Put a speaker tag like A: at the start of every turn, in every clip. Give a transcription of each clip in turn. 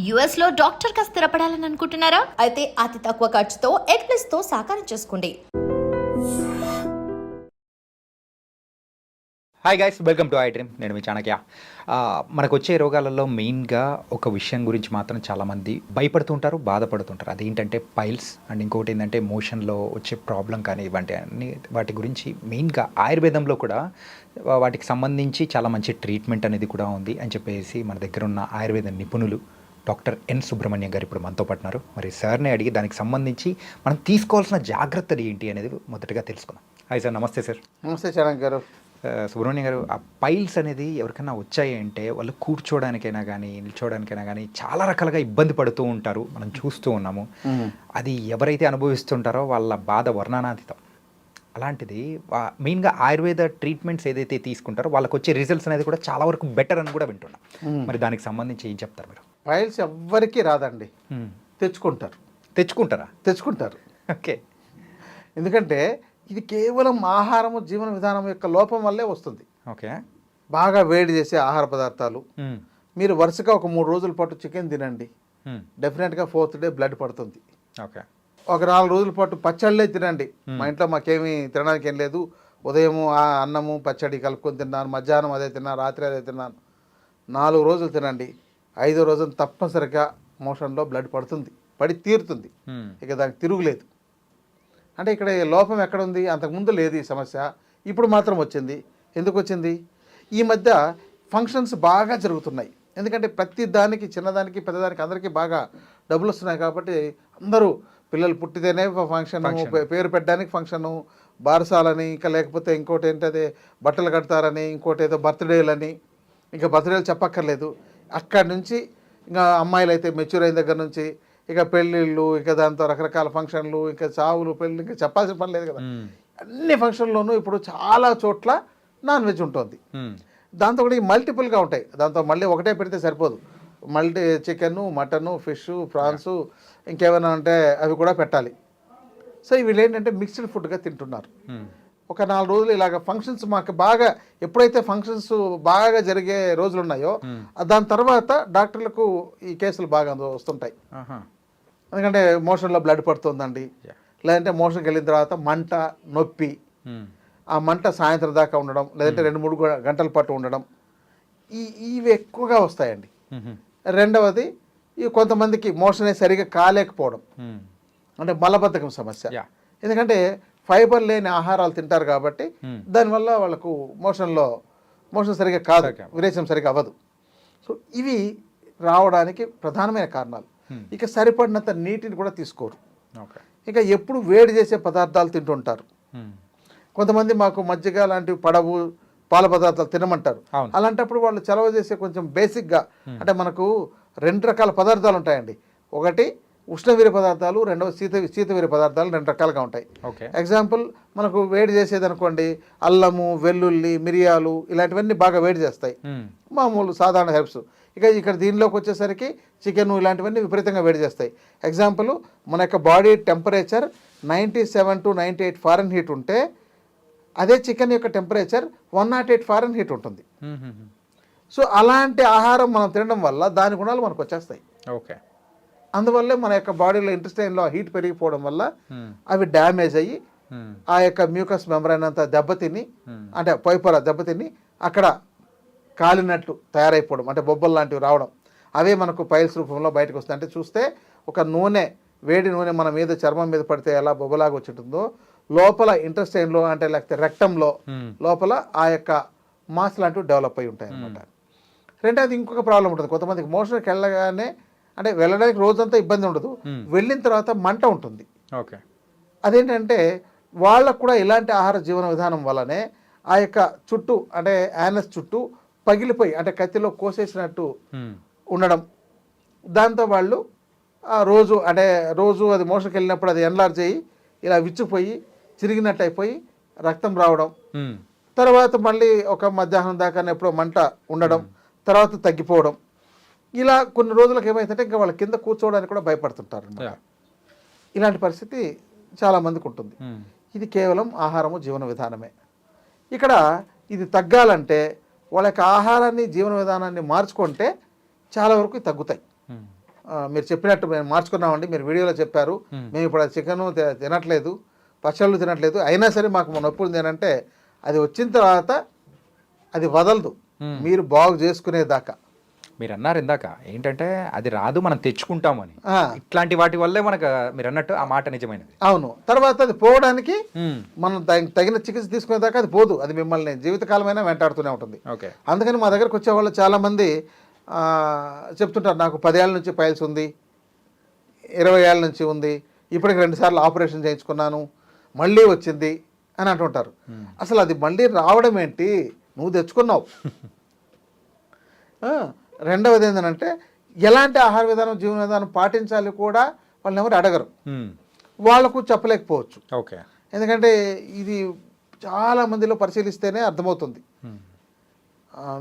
A: US లో డాక్టర్గా స్థిరపడాలని అనుకుంటున్నారా? అయితే అతి తక్కువ ఖర్చుతో ఎగ్ప్లస్ తో సాకారం చేసుకోండి.
B: Hi guys, welcome to I dream. నేను మీ చాణక్య. మనకు వచ్చే రోగాలలో మెయిన్గా ఒక విషయం గురించి మాత్రం చాలామంది భయపడుతుంటారు, బాధపడుతుంటారు. అదేంటంటే పైల్స్ అండ్ ఇంకొకటి ఏంటంటే మోషన్లో వచ్చే ప్రాబ్లం కానీ ఇవంటి అన్ని వాటి గురించి మెయిన్గా ఆయుర్వేదంలో కూడా వాటికి సంబంధించి చాలా మంచి ట్రీట్మెంట్ అనేది కూడా ఉంది అని చెప్పేసి మన దగ్గర ఉన్న ఆయుర్వేద నిపుణులు డాక్టర్ ఎన్ సుబ్రహ్మణ్యం గారు ఇప్పుడు మనతో పట్టినారు. మరి సార్ని అడిగి దానికి సంబంధించి మనం తీసుకోవాల్సిన జాగ్రత్తలు ఏంటి అనేది మొదటగా తెలుసుకుందాం. హాయ్ సార్, నమస్తే సార్.
C: నమస్తే చాణక్య గారు.
B: సుబ్రహ్మణ్యం గారు, ఆ పైల్స్ అనేది ఎవరికైనా వచ్చాయి అంటే వాళ్ళు కూర్చోవడానికైనా కానీ నిల్చోవడానికైనా కానీ చాలా రకాలుగా ఇబ్బంది పడుతూ ఉంటారు, మనం చూస్తూ ఉన్నాము. అది ఎవరైతే అనుభవిస్తుంటారో వాళ్ళ బాధ వర్ణనాతీతం. అలాంటిది మెయిన్గా ఆయుర్వేద ట్రీట్మెంట్స్ ఏదైతే తీసుకుంటారో వాళ్ళకి వచ్చే రిజల్ట్స్ అనేది కూడా చాలా వరకు బెటర్ అని కూడా వింటున్నాం. మరి దానికి సంబంధించి ఏం చెప్తారు మీరు?
C: పైల్స్ ఎవ్వరికీ రాదండి, తెచ్చుకుంటారా? తెచ్చుకుంటారు.
B: ఓకే.
C: ఎందుకంటే ఇది కేవలం ఆహారము జీవన విధానం యొక్క లోపం వల్లే వస్తుంది.
B: ఓకే.
C: బాగా వేడి చేసే ఆహార పదార్థాలు, మీరు వరుసగా ఒక 3 రోజుల పాటు చికెన్ తినండి, డెఫినెట్గా 4th డే బ్లడ్ పడుతుంది.
B: ఓకే.
C: ఒక 4 రోజుల పాటు పచ్చళ్ళే తినండి. మా ఇంట్లో మాకేమీ తినడానికి ఏం లేదు, ఉదయం అన్నము పచ్చడి కలుపుకొని తిన్నాను, మధ్యాహ్నం అదే తిన్నాను, రాత్రి అదే తిన్నాను. 4 రోజులు తినండి, 5వ రోజున తప్పనిసరిగా మోషన్లో బ్లడ్ పడి తీరుతుంది. ఇక దానికి తిరుగులేదు. అంటే ఇక్కడ లోపం ఎక్కడ ఉంది? అంతకుముందు లేదు ఈ సమస్య, ఇప్పుడు మాత్రం వచ్చింది. ఎందుకు వచ్చింది? ఈ మధ్య ఫంక్షన్స్ బాగా జరుగుతున్నాయి. ఎందుకంటే ప్రతి దానికి, చిన్నదానికి పెద్దదానికి అందరికీ బాగా డబ్బులు వస్తున్నాయి కాబట్టి అందరూ పిల్లలు పుట్టితేనే ఫంక్షన్, పేరు పెట్టడానికి ఫంక్షను, బారసాలని, ఇంకా లేకపోతే ఇంకోటి ఏంటదే బట్టలు కడతారని, ఇంకోటి ఏదో బర్త్డేలని, ఇంకా బర్త్డేలు చెప్పక్కర్లేదు. అక్కడి నుంచి ఇంకా అమ్మాయిలు అయితే మెచ్యూర్ అయిన దగ్గర నుంచి ఇక పెళ్ళిళ్ళు, ఇక దాంతో రకరకాల ఫంక్షన్లు, ఇంకా చావులు, పెళ్ళి, ఇంకా చెప్పాల్సిన పని లేదు కదా. అన్ని ఫంక్షన్లోనూ ఇప్పుడు చాలా చోట్ల నాన్ వెజ్ ఉంటుంది. దాంతో కూడా ఈ మల్టిపుల్గా ఉంటాయి. దాంతో మళ్ళీ ఒకటే పెడితే సరిపోదు, multi chicken, mutton, fish, prawns, ఇంకేమైనా అంటే అవి కూడా పెట్టాలి. సో వీళ్ళు ఏంటంటే మిక్స్డ్ ఫుడ్గా తింటున్నారు. ఒక 4 రోజులు ఇలాగ ఫంక్షన్స్ మాకు బాగా, ఎప్పుడైతే ఫంక్షన్స్ బాగా జరిగే రోజులు ఉన్నాయో దాని తర్వాత డాక్టర్లకు ఈ కేసులు బాగా వస్తుంటాయి. ఎందుకంటే మోషన్లో బ్లడ్ పడుతుందండి, లేదంటే మోషన్కి వెళ్ళిన తర్వాత మంట, నొప్పి, ఆ మంట సాయంత్రం దాకా ఉండడం, లేదంటే 2-3 గంటల పాటు ఉండడం, ఇవి ఎక్కువగా వస్తాయండి. రెండవది, ఈ కొంతమందికి మోషనే సరిగా కాలేకపోవడం, అంటే మలబద్ధకం సమస్య. ఎందుకంటే ఫైబర్ లేని ఆహారాలు తింటారు కాబట్టి దానివల్ల వాళ్ళకు మోషన్ సరిగా కాదు, విరేచనం సరిగా అవ్వదు. సో ఇవి రావడానికి ప్రధానమైన కారణాలు. ఇక సరిపడినంత నీటిని కూడా తీసుకోరు. ఇక ఎప్పుడు వేడి చేసే పదార్థాలు తింటుంటారు. కొంతమంది మాకు మజ్జిగ లాంటివి పడవు, పాల పదార్థాలు తినమంటారు. అలాంటప్పుడు వాళ్ళు చలవ చేసే కొంచెం బేసిక్గా, అంటే మనకు 2 రకాల పదార్థాలు ఉంటాయండి. ఒకటి ఉష్ణవీర్య పదార్థాలు, రెండవ శీతవీర్య పదార్థాలు, 2 రకాలుగా ఉంటాయి. ఎగ్జాంపుల్, మనకు వేడి చేసేది అనుకోండి, అల్లము, వెల్లుల్లి, మిరియాలు, ఇలాంటివన్నీ బాగా వేడి చేస్తాయి, మామూలు సాధారణ హెర్బ్స్. ఇక ఇక్కడ దీనిలోకి వచ్చేసరికి చికెన్, ఇలాంటివన్నీ విపరీతంగా వేడి చేస్తాయి. ఎగ్జాంపుల్, మన యొక్క బాడీ టెంపరేచర్ 97 to 98 ఫారెన్హీట్ ఉంటే అదే చికెన్ యొక్క టెంపరేచర్ 108 ఫారెన్హీట్ ఉంటుంది. సో అలాంటి ఆహారం మనం తినడం వల్ల దాని గుణాలు మనకు వచ్చేస్తాయి.
B: ఓకే.
C: అందువల్లే మన యొక్క బాడీలో ఇంటెస్టైన్లో హీట్ పెరిగిపోవడం వల్ల అవి డ్యామేజ్ అయ్యి ఆ యొక్క మ్యూకస్ మెంబ్రైన్ అంతా దెబ్బతిని, అంటే పైపొర దెబ్బతిని అక్కడ కాలినట్లు తయారైపోవడం, అంటే బొబ్బలు లాంటివి రావడం, అవే మనకు పైల్స్ రూపంలో బయటకు వస్తాయి. అంటే చూస్తే ఒక నూనె, వేడి నూనె మన మీద, చర్మం మీద పడితే ఎలా బొబ్బలాగా వచ్చుంటుందో, లోపల ఇంటెస్టైన్లో, అంటే లేకపోతే రెక్టంలో లోపల ఆ యొక్క మాస్ లాంటివి డెవలప్ అయి ఉంటాయి అన్నమాట. రెండోది, ఇంకొక ప్రాబ్లం ఉంటుంది. కొంతమందికి మోషన్కి వెళ్ళగానే, అంటే వెళ్ళడానికి రోజంతా ఇబ్బంది ఉండదు, వెళ్ళిన తర్వాత మంట ఉంటుంది.
B: ఓకే.
C: అదేంటంటే వాళ్ళకు కూడా ఇలాంటి ఆహార జీవన విధానం వల్లనే ఆ యొక్క చుట్టూ, అంటే యానస్ చుట్టూ పగిలిపోయి, అంటే కత్తిలో కోసేసినట్టు ఉండడం. దాంతో వాళ్ళు రోజు అది మోషన్కి వెళ్ళినప్పుడు అది ఎన్లార్జ్ అయ్యి ఇలా విచ్చిపోయి చిరిగినట్టు అయిపోయి రక్తం రావడం, తర్వాత మళ్ళీ ఒక మధ్యాహ్నం దాకా ఎప్పుడో మంట ఉండడం, తర్వాత తగ్గిపోవడం. ఇలా కొన్ని రోజులకు ఏమైతుందంటే ఇంకా వాళ్ళ కింద కూర్చోవడానికి కూడా భయపడుతుంటారు. ఇలాంటి పరిస్థితి చాలామందికి ఉంటుంది. ఇది కేవలం ఆహారము, జీవన విధానమే. ఇక్కడ ఇది తగ్గాలంటే వాళ్ళ యొక్క ఆహారాన్ని, జీవన విధానాన్ని మార్చుకుంటే చాలా వరకు తగ్గుతాయి. మీరు చెప్పినట్టు మేము మార్చుకున్నామండి, మీరు వీడియోలో చెప్పారు, మేము ఇప్పుడు ఆ చికెన్ తినట్లేదు, పచ్చళ్ళు తినట్లేదు, అయినా సరే మాకు నొప్పి ఉంది అని అంటే అది వచ్చిన తర్వాత అది వదలదు మీరు బాగు చేసుకునేదాకా.
B: మీరు అన్నారు ఇందాక ఏంటంటే అది రాదు మనం తెచ్చుకుంటామని, ఇట్లాంటి వాటి వల్లే మనకు మీరు అన్నట్టు ఆ మాట నిజమైనది.
C: అవును, తర్వాత అది పోవడానికి మనం తగిన చికిత్స తీసుకునేదాకా అది పోదు, అది మిమ్మల్ని జీవితకాలమైనా వెంటాడుతూనే ఉంటుంది.
B: ఓకే.
C: అందుకని మా దగ్గరకు వచ్చే వాళ్ళు చాలామంది చెప్తుంటారు, నాకు 10 ఏళ్ళ నుంచి పైల్స్ ఉంది, 20 ఏళ్ళ నుంచి ఉంది, ఇప్పటికి 2 సార్లు ఆపరేషన్ చేయించుకున్నాను, మళ్ళీ వచ్చింది అని అంటుంటారు. అసలు అది మళ్ళీ రావడం ఏంటి, నువ్వు తెచ్చుకున్నావు. రెండవది ఏంటంటే ఎలాంటి ఆహార విధానం జీవన విధానం పాటించాలి కూడా వాళ్ళని ఎవరు అడగరు, వాళ్ళకు చెప్పలేకపోవచ్చు.
B: ఓకే.
C: ఎందుకంటే ఇది చాలా మందిలో పరిశీలిస్తేనే అర్థమవుతుంది.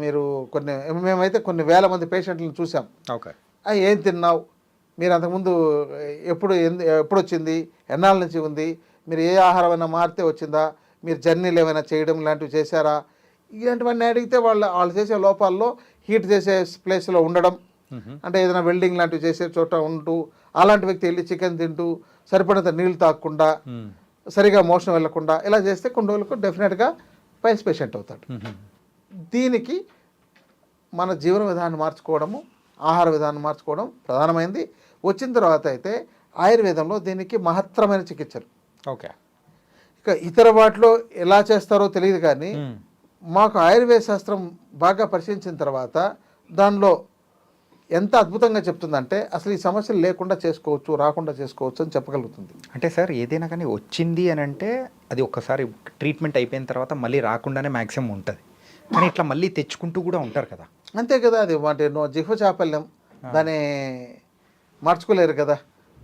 C: మీరు మేమైతే కొన్ని వేల మంది పేషెంట్లను చూసాం.
B: ఓకే.
C: ఏం తిన్నావు, మీరు అంతకుముందు ఎప్పుడు వచ్చింది, ఎన్నాళ్ళ నుంచి ఉంది, మీరు ఏ ఆహారం అయినా మారితే వచ్చిందా, మీరు జర్నీలు ఏమైనా చేయడం లాంటివి చేశారా, ఇలాంటివన్నీ అడిగితే వాళ్ళు చేసే లోపాల్లో హీట్ చేసే ప్లేస్లో ఉండడం, అంటే ఏదైనా వెల్డింగ్ లాంటివి చేసే చోట ఉంటూ అలాంటి వ్యక్తి వెళ్ళి చికెన్ తింటూ సరిపడినంత నీళ్ళు తాగకుండా సరిగా మోషన్ వెళ్లకుండా ఇలా చేస్తే కొన్ని రోజులకు డెఫినెట్గా పైల్స్ పేషెంట్ అవుతాడు. దీనికి మన జీవన విధానాన్ని మార్చుకోవడము, ఆహార విధానం మార్చుకోవడం ప్రధానమైంది. వచ్చిన తర్వాత అయితే ఆయుర్వేదంలో దీనికి మహత్తరమైన చికిత్సలు.
B: ఓకే.
C: ఇక ఇతర వాటిలో ఎలా చేస్తారో తెలియదు, కానీ మాకు ఆయుర్వేద శాస్త్రం బాగా పరిశీలించిన తర్వాత దానిలో ఎంత అద్భుతంగా చెప్తుందంటే అసలు ఈ సమస్యలు లేకుండా చేసుకోవచ్చు, రాకుండా చేసుకోవచ్చు అని చెప్పగలుగుతుంది.
B: అంటే సార్ ఏదైనా కానీ వచ్చింది అని అంటే అది ఒక్కసారి ట్రీట్మెంట్ అయిపోయిన తర్వాత మళ్ళీ రాకుండానే మ్యాక్సిమం ఉంటుంది, కానీ ఇట్లా మళ్ళీ తెచ్చుకుంటూ కూడా ఉంటారు కదా.
C: అంతే కదా, అది అంటే జిహ్వ చాపల్యం, దాన్ని మార్చుకోలేరు కదా.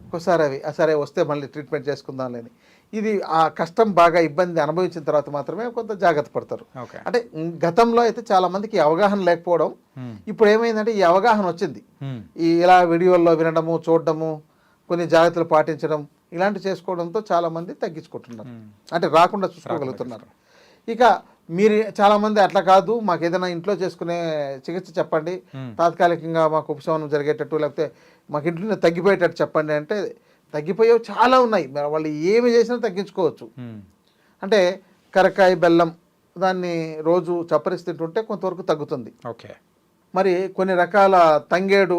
C: ఒక్కోసారి సరే వస్తే మళ్ళీ ట్రీట్మెంట్ చేసుకుందాం లేని, ఇది ఆ కష్టం బాగా ఇబ్బంది అనుభవించిన తర్వాత మాత్రమే కొంత జాగ్రత్త పడతారు. అంటే గతంలో అయితే చాలా మందికి అవగాహన లేకపోవడం, ఇప్పుడు ఏమైందంటే ఈ అవగాహన వచ్చింది, ఈ ఇలా వీడియోల్లో వినడము, చూడడము, కొన్ని జాగ్రత్తలు పాటించడం ఇలాంటివి చేసుకోవడంతో చాలా మంది తగ్గించుకుంటున్నారు, అంటే రాకుండా చూసుకోగలుగుతున్నారు. ఇక మీరు చాలామంది అట్లా కాదు, మాకు ఏదైనా ఇంట్లో చేసుకునే చికిత్స చెప్పండి, తాత్కాలికంగా మాకు ఉపశమనం జరిగేటట్టు, లేకపోతే మాకు ఇంట్లోనే తగ్గిపోయేటట్టు చెప్పండి అంటే తగ్గిపోయేవి చాలా ఉన్నాయి, వాళ్ళు ఏమి చేసినా తగ్గించుకోవచ్చు. అంటే కరకాయ బెల్లం దాన్ని రోజు చప్పరిసి తింటుంటే కొంతవరకు తగ్గుతుంది.
B: ఓకే.
C: మరి కొన్ని రకాల తంగేడు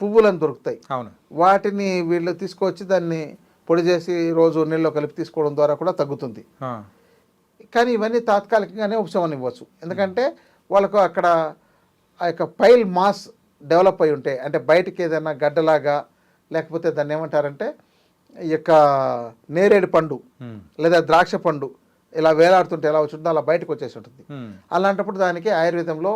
C: పువ్వులను దొరుకుతాయి,
B: అవును,
C: వాటిని వీళ్ళు తీసుకొచ్చి దాన్ని పొడి చేసి రోజు నీళ్ళలో కలిపి తీసుకోవడం ద్వారా కూడా తగ్గుతుంది. కానీ ఇవన్నీ తాత్కాలికంగానే ఉపశమనం ఇవ్వచ్చు, ఎందుకంటే వాళ్ళకు అక్కడ ఆ యొక్క పైల్ మాస్ డెవలప్ అయి ఉంటే, అంటే బయటికి ఏదైనా గడ్డలాగా, లేకపోతే దాన్ని ఏమంటారంటే ఈ యొక్క నేరేడు పండు లేదా ద్రాక్ష పండు ఇలా వేలాడుతుంటే ఎలా వచ్చిందో అలా బయటకు వచ్చేసి ఉంటుంది. అలాంటప్పుడు దానికి ఆయుర్వేదంలో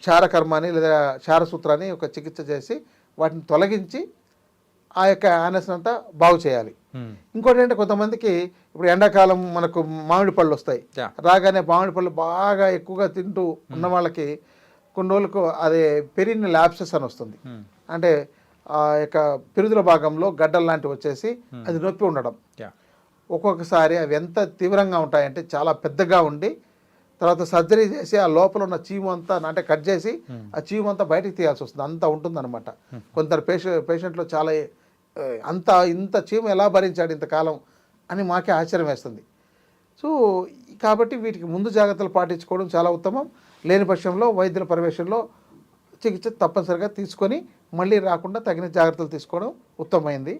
C: క్షారకర్మ అని లేదా క్షారసూత్రాన్ని ఒక చికిత్స చేసి వాటిని తొలగించి ఆ యొక్క ఆనస్ అంతా బాగు చేయాలి. ఇంకోటి ఏంటంటే కొంతమందికి ఇప్పుడు ఎండాకాలం మనకు మామిడి పళ్ళు వస్తాయి, రాగానే మామిడి పళ్ళు బాగా ఎక్కువగా తింటూ ఉన్న వాళ్ళకి కొన్ని రోజులకు అదే పెరిన్ ల్యాప్సెస్ అని వస్తుంది, అంటే ఆ యొక్క పిరుదుల భాగంలో గడ్డలు లాంటివి వచ్చేసి అది నొప్పి ఉండడం. ఒక్కొక్కసారి అవి ఎంత తీవ్రంగా ఉంటాయంటే చాలా పెద్దగా ఉండి తర్వాత సర్జరీ చేసి ఆ లోపల ఉన్న చీము అంతా అంటే కట్ చేసి ఆ చీము అంతా బయటికి తీయాల్సి వస్తుంది, అంత ఉంటుందన్నమాట. కొందరు పేషెంట్లో చాలా ఇంత చీము ఎలా భరించాడు ఇంతకాలం అని మాకే ఆశ్చర్యం వేస్తుంది. సో కాబట్టి వీటికి ముందు జాగ్రత్తలు పాటించుకోవడం చాలా ఉత్తమం. లేని పక్షంలో వైద్యుల పర్యవేక్షణలో చికిత్స తప్పనిసరిగా తీసుకొని మళ్ళీ రాకుండా తగిన జాగ్రత్తలు తీసుకోవడం ఉత్తమమైంది.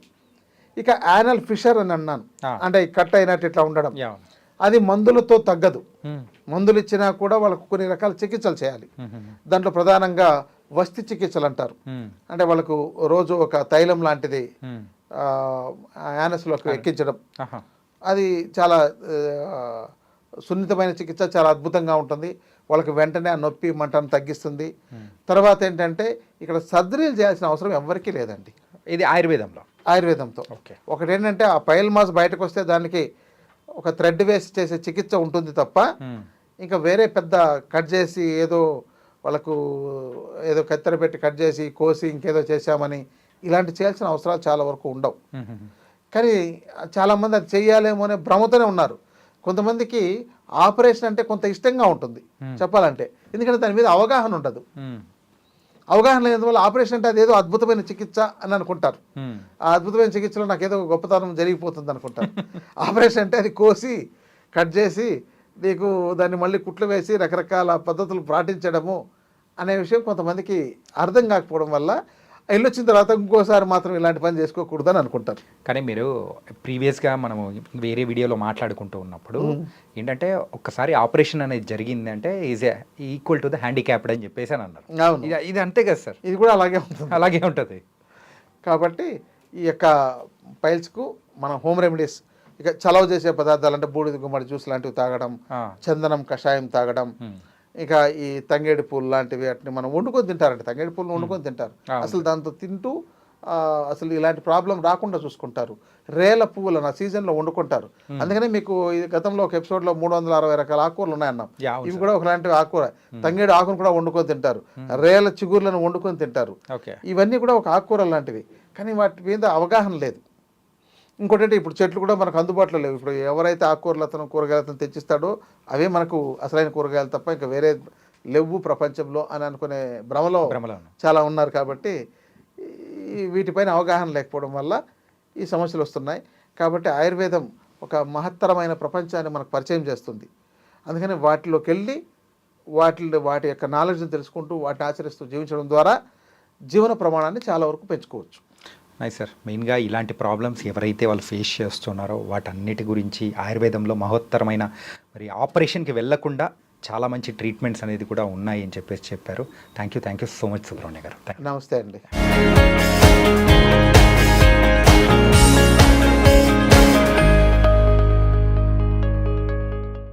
C: ఇక యానల్ ఫిషర్ అని అన్నాను, అంటే కట్ అయినట్టు ఇట్లా ఉండడం, అది మందులతో తగ్గదు. మందులు ఇచ్చినా కూడా వాళ్ళకు కొన్ని రకాల చికిత్సలు చేయాలి. దాంట్లో ప్రధానంగా వస్తి చికిత్సలు అంటారు, అంటే వాళ్ళకు రోజు ఒక తైలం లాంటిది యానస్లోకి ఎక్కించడం, అది చాలా సున్నితమైన చికిత్స, చాలా అద్భుతంగా ఉంటుంది. వాళ్ళకి వెంటనే ఆ నొప్పి మంటను తగ్గిస్తుంది. తర్వాత ఏంటంటే ఇక్కడ సర్జరీలు చేయాల్సిన అవసరం ఎవరికీ లేదండి,
B: ఇది ఆయుర్వేదంతో. ఒకటి ఏంటంటే ఆ పైల్ మాస్ బయటకు వస్తే దానికి ఒక థ్రెడ్ వేసి చేసే చికిత్స ఉంటుంది తప్ప ఇంకా వేరే పెద్ద కట్ చేసి ఏదో వాళ్ళకు ఏదో కత్తెర పెట్టి కట్ చేసి కోసి ఇంకేదో చేశామని ఇలాంటి చేయాల్సిన అవసరాలు చాలా వరకు ఉండవు. కానీ చాలామంది అది చెయ్యాలేమో అనే భ్రమతోనే ఉన్నారు. కొంతమందికి ఆపరేషన్ అంటే కొంత ఇష్టంగా ఉంటుంది చెప్పాలంటే, ఎందుకంటే దాని మీద అవగాహన ఉండదు.
C: అవగాహన లేనందువల్ల ఆపరేషన్ అంటే అదేదో అద్భుతమైన చికిత్స అని అనుకుంటారు. ఆ అద్భుతమైన చికిత్సలో నాకేదో గొప్పతనం జరిగిపోతుంది అనుకుంటారు. ఆపరేషన్ అంటే అది కోసి కట్ చేసి నీకు దాన్ని మళ్ళీ కుట్లు వేసి రకరకాల పద్ధతులు పాటించడము అనే విషయం కొంతమందికి అర్థం కాకపోవడం వల్ల వెళ్ళొచ్చిన తర్వాత ఇంకోసారి మాత్రం ఇలాంటి పని చేసుకోకూడదని అనుకుంటారు.
B: కానీ మీరు ప్రీవియస్గా మనము వేరే వీడియోలో మాట్లాడుకుంటూ ఉన్నప్పుడు ఏంటంటే ఒక్కసారి ఆపరేషన్ అనేది జరిగింది అంటే is equal to the handicapped అని చెప్పేసి అని అన్నారు.
C: అవును,
B: ఇది అంతే కదా సార్,
C: ఇది కూడా అలాగే ఉంటుంది.
B: అలాగే ఉంటుంది.
C: కాబట్టి ఈ యొక్క పైల్స్కు మనం హోమ్ రెమెడీస్, ఇక చలవ చేసే పదార్థాలు అంటే బూడిద గుమ్మడి జ్యూస్ లాంటివి తాగడం, చందనం కషాయం తాగడం, ఇక ఈ తంగేడి పూలు లాంటివి వాటిని మనం వండుకొని తింటారంటే తంగేడి పూలు వండుకొని తింటారు. అసలు దాంతో తింటూ అసలు ఇలాంటి ప్రాబ్లం రాకుండా చూసుకుంటారు. రేల పువ్వులను ఆ సీజన్లో వండుకుంటారు. అందుకనే మీకు ఈ గతంలో ఒక ఎపిసోడ్లో 360 రకాల ఆకుకూరలు ఉన్నాయన్నాం. ఇవి కూడా ఒకలాంటి ఆకుకూర. తంగేడు ఆకును కూడా వండుకొని తింటారు, రేల చిగుర్లను వండుకొని తింటారు. ఇవన్నీ కూడా ఒక ఆకుకూర లాంటివి, కానీ వాటి మీద అవగాహన లేదు. ఇంకోటి ఇప్పుడు చెట్లు కూడా మనకు అందుబాటులో లేవు. ఇప్పుడు ఎవరైతే ఆకుకూరలతను కూరగాయలతను తెచ్చిస్తాడో అవే మనకు అసలైన కూరగాయలు తప్ప ఇంకా వేరే లేవు ప్రపంచంలో అని అనుకునే భ్రమలో చాలా ఉన్నారు. కాబట్టి వీటిపైన అవగాహన లేకపోవడం వల్ల ఈ సమస్యలు వస్తున్నాయి. కాబట్టి ఆయుర్వేదం ఒక మహత్తరమైన ప్రపంచాన్ని మనకు పరిచయం చేస్తుంది. అందుకని వాటిలోకి వెళ్ళి వాటి యొక్క నాలెడ్జ్ని తెలుసుకుంటూ వాటిని ఆచరిస్తూ జీవించడం ద్వారా జీవన ప్రమాణాన్ని చాలా వరకు పెంచుకోవచ్చు.
B: Nice sir. మెయిన్గా ఇలాంటి ప్రాబ్లమ్స్ ఎవరైతే వాళ్ళు ఫేస్ చేస్తున్నారో వాటన్నిటి గురించి ఆయుర్వేదంలో మహోత్తరమైన మరి ఆపరేషన్కి వెళ్లకుండా చాలా మంచి ట్రీట్మెంట్స్ అనేది కూడా ఉన్నాయి అని చెప్పేసి చెప్పారు. Thank you so much Subrahmanya గారు.
C: నమస్తే అండి.